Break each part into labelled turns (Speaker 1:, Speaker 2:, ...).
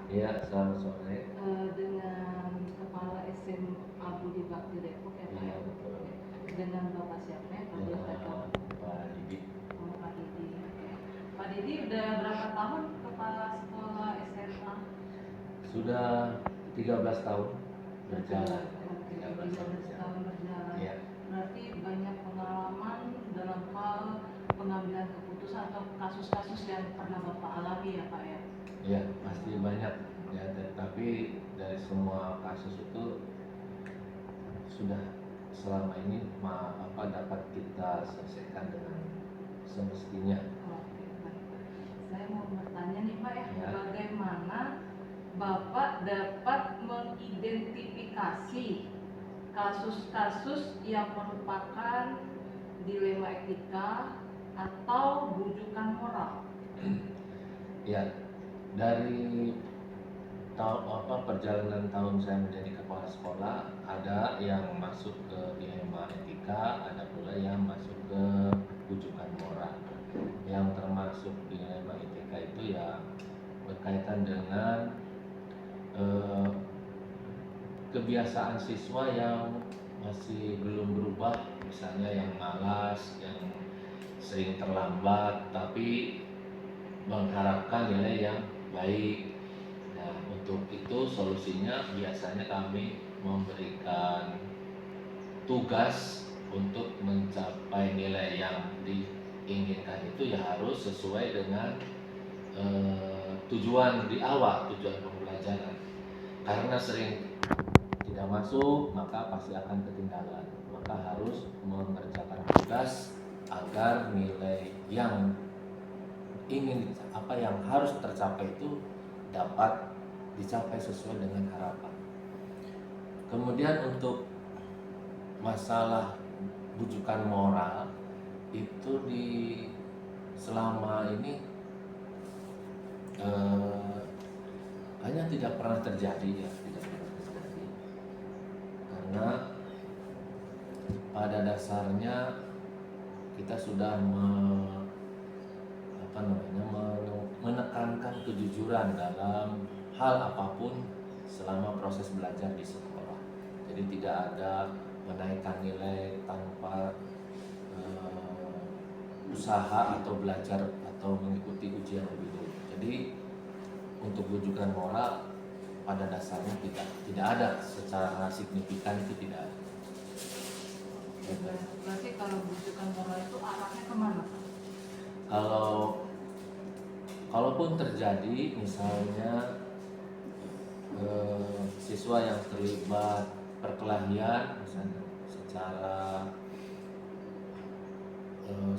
Speaker 1: Iya, selamat sore.
Speaker 2: Dengan Kepala SMA Budi Bakti Depok ya Pak
Speaker 1: Iya,
Speaker 2: ya?
Speaker 1: betul.
Speaker 2: Dengan Bapak siapa ya? Pak boleh saya tahu?
Speaker 1: Pak Didi.
Speaker 2: Oh, Pak Didi. Oke. Pak Didi udah berapa tahun Kepala Sekolah SMA?
Speaker 1: Sudah 13 tahun berjalan.
Speaker 2: Oke,
Speaker 1: 13 tahun
Speaker 2: 13
Speaker 1: berjalan.
Speaker 2: tahun berjalan.
Speaker 1: Iya.
Speaker 2: Berarti banyak pengalaman dalam hal pengambilan keputusan atau kasus-kasus yang pernah Bapak alami ya Pak ya?
Speaker 1: Iya, pasti banyak ya, tapi dari semua kasus itu sudah selama ini dapat kita selesaikan dengan semestinya.
Speaker 2: Oke, baik, Pak. Saya mau bertanya nih Pak ya,
Speaker 1: Ya.
Speaker 2: bagaimana Bapak dapat mengidentifikasi kasus-kasus yang merupakan dilema etika atau bujukan moral?
Speaker 1: Ya, dari perjalanan tahun saya menjadi kepala sekolah, ada yang masuk ke dilema etika, ada pula yang masuk ke bujukan moral. Yang termasuk dilema etika itu ya berkaitan dengan kebiasaan siswa yang masih belum berubah, misalnya yang malas, yang sering terlambat, tapi mengharapkan nilai yang baik. Nah, untuk itu solusinya biasanya kami memberikan tugas untuk mencapai nilai yang diinginkan itu ya harus sesuai dengan tujuan di awal, tujuan pembelajaran. Karena sering tidak masuk, maka pasti akan ketinggalan. Maka harus mengerjakan tugas agar nilai yang yang harus tercapai itu dapat dicapai sesuai dengan harapan. Kemudian untuk masalah bujukan moral itu selama ini hanya tidak pernah terjadi ya, tidak pernah terjadi. Karena pada dasarnya kita sudah menekankan kejujuran dalam hal apapun selama proses belajar di sekolah. Jadi tidak ada menaikkan nilai tanpa usaha atau belajar atau mengikuti ujian lebih dulu. Jadi untuk bujukan moral pada dasarnya tidak ada secara signifikan, itu tidak ada.
Speaker 2: Berarti kalau bujukan moral itu arahnya kemana Pak?
Speaker 1: Kalaupun terjadi misalnya siswa yang terlibat perkelahian misalnya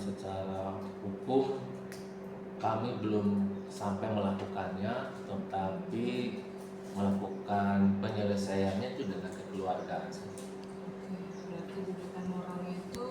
Speaker 1: secara hukum kami belum sampai melakukannya, tetapi melakukan penyelesaiannya itu dengan kekeluargaan saja.
Speaker 2: Berarti bujukan moralnya itu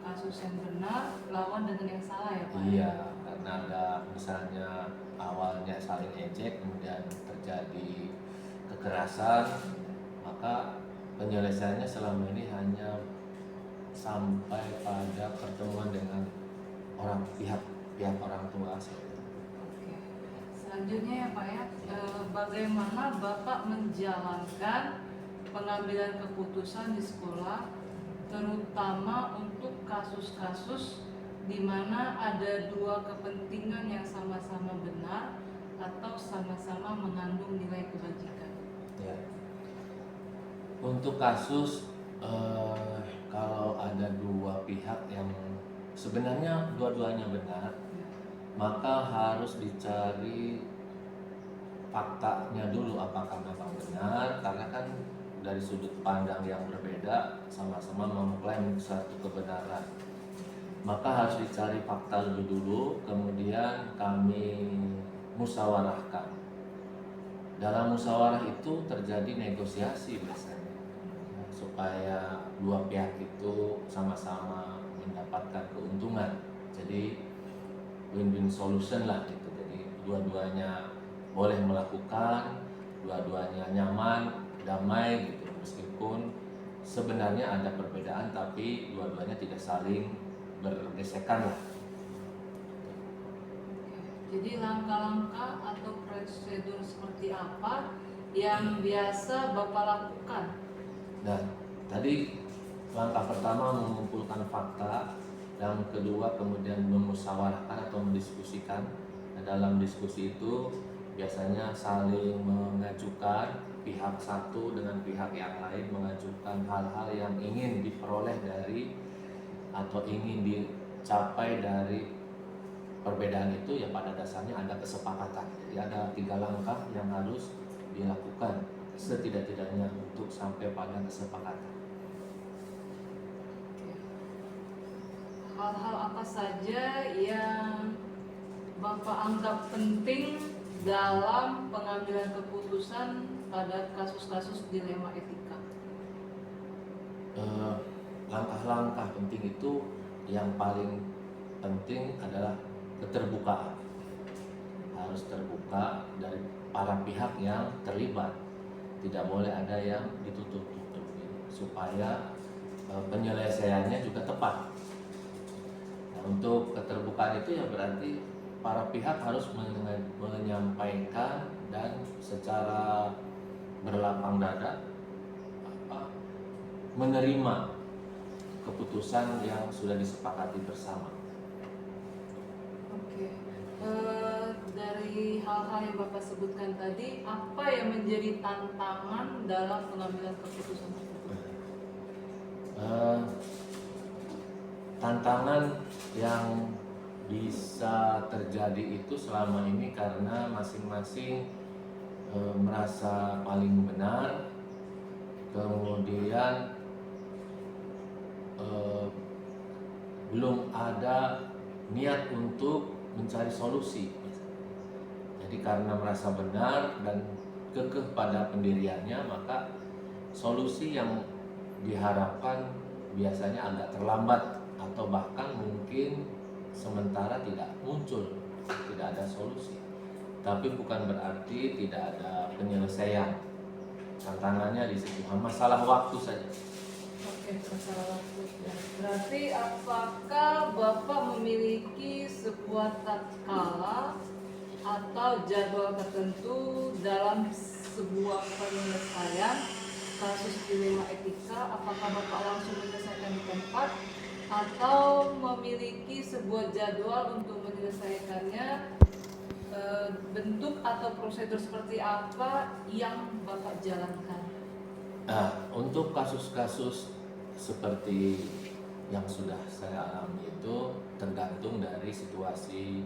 Speaker 2: kasus yang benar lawan dengan yang salah ya Pak?
Speaker 1: Iya, karena ada misalnya awalnya saling ejek, kemudian terjadi kekerasan, maka penyelesaiannya selama ini hanya sampai pada pertemuan dengan pihak orang tua saja.
Speaker 2: Oke. Selanjutnya ya Pak ya, bagaimana Bapak menjalankan pengambilan keputusan di sekolah, terutama untuk kasus-kasus di mana ada dua kepentingan yang sama-sama benar atau sama-sama mengandung nilai kebajikan?
Speaker 1: Ya. Untuk kasus kalau ada dua pihak yang sebenarnya dua-duanya benar, maka harus dicari faktanya dulu apakah memang benar, karena kan dari sudut pandang yang berbeda sama-sama mengklaim suatu kebenaran. Maka harus dicari fakta lebih dulu, kemudian kami musyawarahkan. Dalam musyawarah itu terjadi negosiasi biasanya, supaya dua pihak itu sama-sama mendapatkan keuntungan. Jadi win-win solution lah gitu. Jadi dua-duanya boleh melakukan, dua-duanya nyaman, damai gitu. Meskipun sebenarnya ada perbedaan, tapi dua-duanya tidak saling bergesekan lah.
Speaker 2: Jadi langkah-langkah atau prosedur seperti apa yang biasa Bapak lakukan?
Speaker 1: Nah, tadi langkah pertama mengumpulkan fakta, yang kedua kemudian memusyawarahkan atau mendiskusikan. Nah, dalam diskusi itu biasanya saling mengajukan, pihak satu dengan pihak yang lain mengajukan hal-hal yang ingin diperoleh dari atau ingin dicapai dari perbedaan itu, ya pada dasarnya ada kesepakatan. Jadi ada 3 langkah yang harus dilakukan setidak-tidaknya untuk sampai pada kesepakatan.
Speaker 2: Hal-hal apa saja yang Bapak anggap penting dalam pengambilan keputusan pada kasus-kasus dilema etika?
Speaker 1: Langkah-langkah penting itu yang paling penting adalah keterbukaan. Harus terbuka dari para pihak yang terlibat. Tidak boleh ada yang ditutup-tutupi supaya penyelesaiannya juga tepat. Nah, untuk keterbukaan itu ya berarti para pihak harus menyampaikan dan secara berlapang dada menerima keputusan yang sudah disepakati bersama.
Speaker 2: Oke. Dari hal-hal yang Bapak sebutkan tadi, apa yang menjadi tantangan dalam pengambilan keputusan tersebut?
Speaker 1: Tantangan yang bisa terjadi itu selama ini karena masing-masing merasa paling benar, kemudian belum ada niat untuk mencari solusi. Jadi karena merasa benar dan kekeh pada pendiriannya, maka solusi yang diharapkan biasanya agak terlambat atau bahkan mungkin sementara tidak muncul, tidak ada solusi. Tapi bukan berarti tidak ada penyelesaian. Tantangannya di situ, masalah waktu saja.
Speaker 2: Oke, masalah waktu. Berarti apakah Bapak memiliki sebuah tatkala atau jadwal tertentu dalam sebuah penyelesaian kasus dilema etika? Apakah Bapak langsung menyelesaikan di tempat atau memiliki sebuah jadwal untuk menyelesaikannya? Bentuk atau prosedur seperti apa yang Bapak jalankan?
Speaker 1: Nah, untuk kasus-kasus seperti yang sudah saya alami itu tergantung dari situasi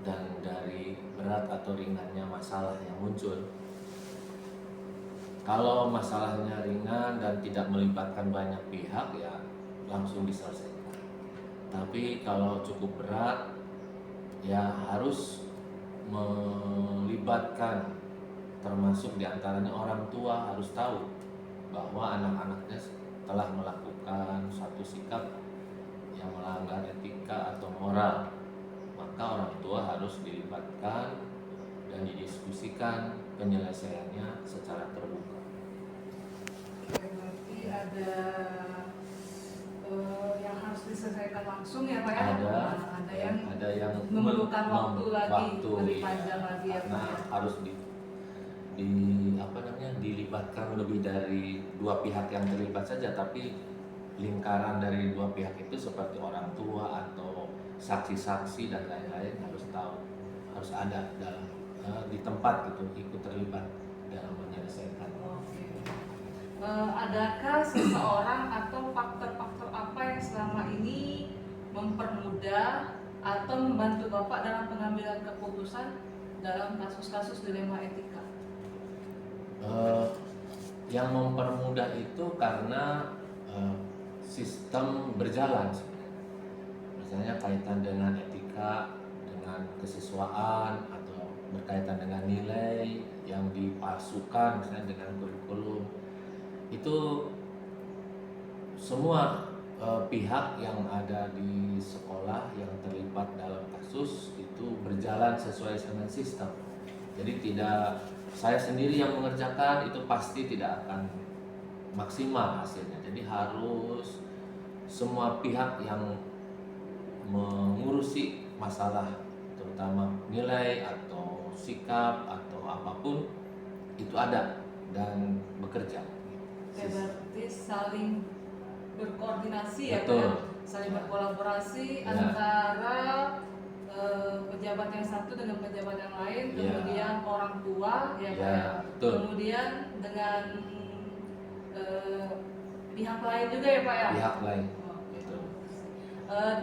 Speaker 1: dan dari berat atau ringannya masalah yang muncul. Kalau masalahnya ringan dan tidak melibatkan banyak pihak, ya langsung diselesaikan. Tapi kalau cukup berat, ya harus melibatkan, termasuk diantaranya orang tua harus tahu bahwa anak-anaknya telah melakukan suatu sikap yang melanggar etika atau moral. Maka orang tua harus dilibatkan dan didiskusikan penyelesaiannya secara terbuka.
Speaker 2: Oke, berarti ada yang harus diselesaikan langsung ya Pak ya?
Speaker 1: Ada yang
Speaker 2: memerlukan waktu lagi, lebih
Speaker 1: iya.
Speaker 2: panjang lagi ya Pak
Speaker 1: Karena
Speaker 2: ya?
Speaker 1: harus dilibatkan lebih dari 2 pihak yang terlibat saja, tapi lingkaran dari 2 pihak itu seperti orang tua atau saksi-saksi dan lain-lain harus tahu, harus ada dalam di tempat gitu, ikut terlibat dalam menyelesaikan.
Speaker 2: Oke. Adakah seseorang atau faktor-faktor apa yang selama ini mempermudah atau membantu Bapak dalam pengambilan keputusan dalam kasus-kasus dilema etika?
Speaker 1: Yang mempermudah itu karena sistem berjalan sebenarnya. Misalnya kaitan dengan etika, dengan kesiswaan atau berkaitan dengan nilai yang dipalsukan, misalnya dengan kurikulum, itu semua pihak yang ada di sekolah yang terlibat dalam kasus itu berjalan sesuai dengan sistem. Jadi tidak saya sendiri yang mengerjakan itu pasti tidak akan maksimal hasilnya. Jadi harus semua pihak yang mengurusi masalah terutama nilai atau sikap atau apapun itu ada dan bekerja.
Speaker 2: Oke, berarti saling berkoordinasi ya, Pak,
Speaker 1: Betul.
Speaker 2: ya? Saling berkolaborasi
Speaker 1: Ya.
Speaker 2: antara pejabat yang satu dengan pejabat yang lain,
Speaker 1: Ya.
Speaker 2: kemudian orang tua ya, Pak,
Speaker 1: Ya,
Speaker 2: ya.
Speaker 1: betul.
Speaker 2: Kemudian dengan pihak lain juga ya, Pak, ya.
Speaker 1: Pihak lain.
Speaker 2: Oke.
Speaker 1: Betul.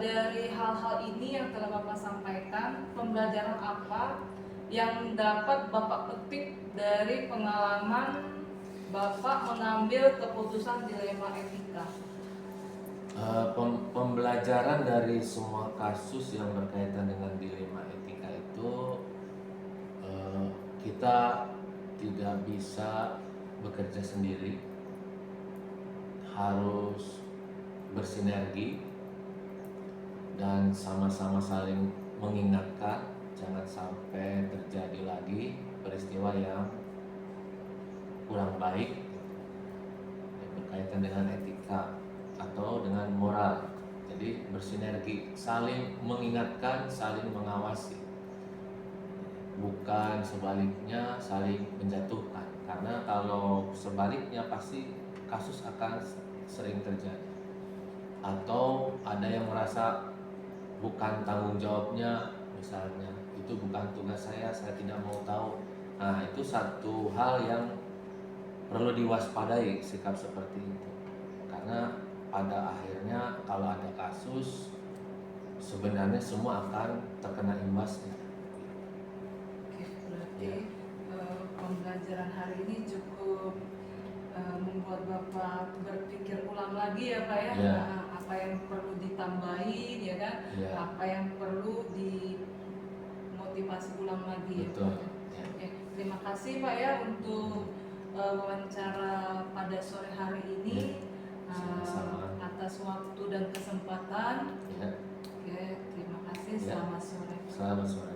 Speaker 2: Dari hal-hal ini yang telah Bapak sampaikan, pembelajaran apa yang dapat Bapak petik dari pengalaman Bapak mengambil keputusan dilema etika?
Speaker 1: Pembelajaran dari semua kasus yang berkaitan dengan dilema etika itu, kita tidak bisa bekerja sendiri, harus bersinergi dan sama-sama saling mengingatkan jangan sampai terjadi lagi peristiwa yang kurang baik yang berkaitan dengan etika atau dengan moral. Jadi bersinergi, saling mengingatkan, saling mengawasi, bukan sebaliknya saling menjatuhkan, karena kalau sebaliknya pasti kasus akan sering terjadi. Atau ada yang merasa bukan tanggung jawabnya, misalnya itu bukan tugas saya tidak mau tahu. Nah, itu satu hal yang perlu diwaspadai, sikap seperti itu, karena pada akhirnya kalau ada kasus sebenarnya semua akan terkena imbasnya.
Speaker 2: Oke, berarti
Speaker 1: Ya.
Speaker 2: pembelajaran hari ini cukup membuat Bapak berpikir ulang lagi ya, Pak, ya.
Speaker 1: Ya.
Speaker 2: Apa yang perlu ditambahin ya kan,
Speaker 1: Ya.
Speaker 2: apa yang perlu dimotivasi ulang lagi ya,
Speaker 1: Betul.
Speaker 2: Pak.
Speaker 1: Ya.
Speaker 2: Oke, terima kasih Pak ya untuk wawancara pada sore hari ini.
Speaker 1: Sama-sama.
Speaker 2: Atas waktu dan kesempatan.
Speaker 1: Ya.
Speaker 2: Oke, terima kasih.
Speaker 1: Ya.
Speaker 2: Selamat sore.
Speaker 1: Selamat sore.